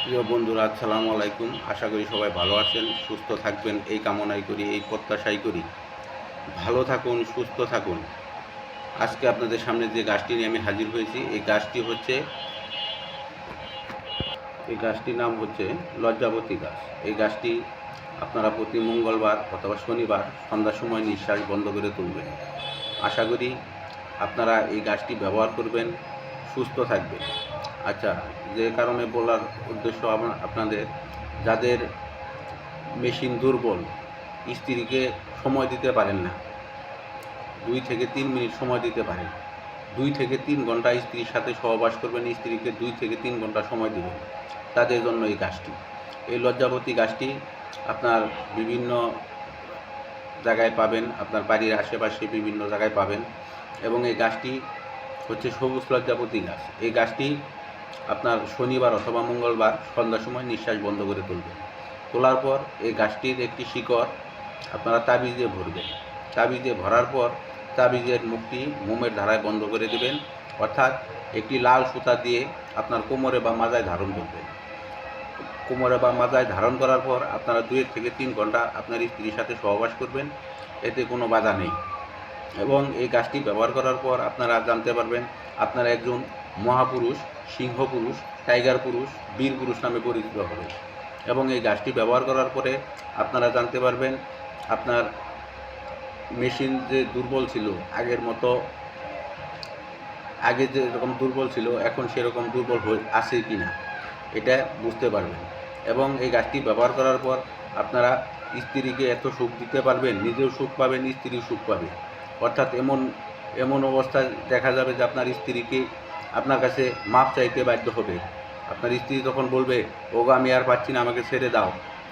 প্রিয় বন্ধুরা, আসসালামু আলাইকুম। আশা করি সবাই ভালো আছেন, সুস্থ থাকবেন এই কামনাই করি, এই প্রত্যাশাই করি। ভালো থাকুন, সুস্থ থাকুন। আজকে আপনাদের সামনে যে গাছটি নিয়ে আমি হাজির হয়েছি, এই গাছটির নাম হচ্ছে লজ্জাবতী গাছ। এই গাছটি আপনারা প্রতি মঙ্গলবার অথবা শনিবার সন্ধ্যার সময় নিঃশ্বাস বন্ধ করে তুলবেন। আশা করি আপনারা এই গাছটি ব্যবহার করবেন, সুস্থ থাকবেন। আচ্ছা, যে কারণে বলার উদ্দেশ্য আপনাদের, যাদের মেশিন দুর্বল, স্ত্রীকে সময় দিতে পারেন না, 2 থেকে 3 মিনিট সময় দিতে পারেন, 2 থেকে 3 ঘন্টা স্ত্রীর সাথে সহবাস করবেন, স্ত্রীকে 2 থেকে 3 ঘন্টা সময় দেবেন, তাদের জন্য এই গাছটি, এই লজ্জাবতী গাছটি আপনার বিভিন্ন জায়গায় পাবেন, আপনার বাড়ির আশেপাশে বিভিন্ন জায়গায় পাবেন। এবং এই গাছটি হচ্ছে সবুজ লজ্জাপতি গাছ। এই গাছটি আপনার শনিবার অথবা মঙ্গলবার সন্ধ্যার সময় নিঃশ্বাস বন্ধ করে তুলবেন। তোলার পর এই গাছটির একটি শিকড় আপনারা তাবিজে ভরবেন। তাবিজে ভরার পর তাবিজের মুখটি মোমের ধারায় বন্ধ করে দেবেন, অর্থাৎ একটি লাল সুতা দিয়ে আপনার কোমরে বা মাজায় ধারণ করবেন। কোমরে বা মাজায় ধারণ করার পর আপনারা 2 থেকে 3 ঘন্টা আপনার স্ত্রীর সাথে সহবাস করবেন, এতে কোনো বাধা নেই। এবং এই গাছটি ব্যবহার করার পর আপনারা জানতে পারবেন আপনারা একজন মহাপুরুষ, সিংহ পুরুষ, টাইগার পুরুষ, বীর পুরুষ নামে পরিচিত হবে। এবং এই গাছটি ব্যবহার করার পরে আপনারা জানতে পারবেন আপনার মেশিন যে দুর্বল ছিল, আগের মতো, আগে যেরকম দুর্বল ছিল এখন সেরকম দুর্বল আছে কি না, এটা বুঝতে পারবেন। এবং এই গাছটি ব্যবহার করার পর আপনারা স্ত্রীকে এত সুখ দিতে পারবেন, নিজেও সুখ পাবেন, স্ত্রীও সুখ পাবে। অর্থাৎ এমন এমন অবস্থায় দেখা যাবে যে আপনার স্ত্রীকে আপনার কাছে মাপ চাইতে বাধ্য হবে। আপনার স্ত্রী তখন বলবে, ওগো আমি আর পাচ্ছি না, আমাকে ছেড়ে দাও।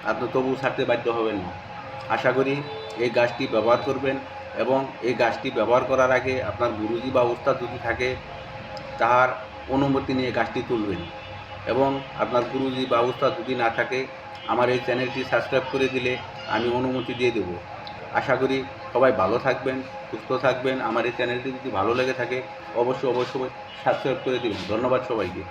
আপনি তবু ছাড়তে বাধ্য হবেন না। আশা করি এই গাছটি ব্যবহার করবেন। এবং এই গাছটি ব্যবহার করার আগে আপনার গুরুজি বা উস্তাদ যদি থাকে, তাহার অনুমতি নিয়ে গাছটি তুলবেন। এবং আপনার গুরুজি বা উস্তাদ যদি না থাকে, আমার এই চ্যানেলটি সাবস্ক্রাইব করে দিলে আমি অনুমতি দিয়ে দেব। আশা করি সবাই ভালো থাকবেন, সুস্থ থাকবেন। আমার এই চ্যানেলটি যদি ভালো লেগে থাকে অবশ্যই সাবস্ক্রাইব করে দেবেন। ধন্যবাদ সবাইকে।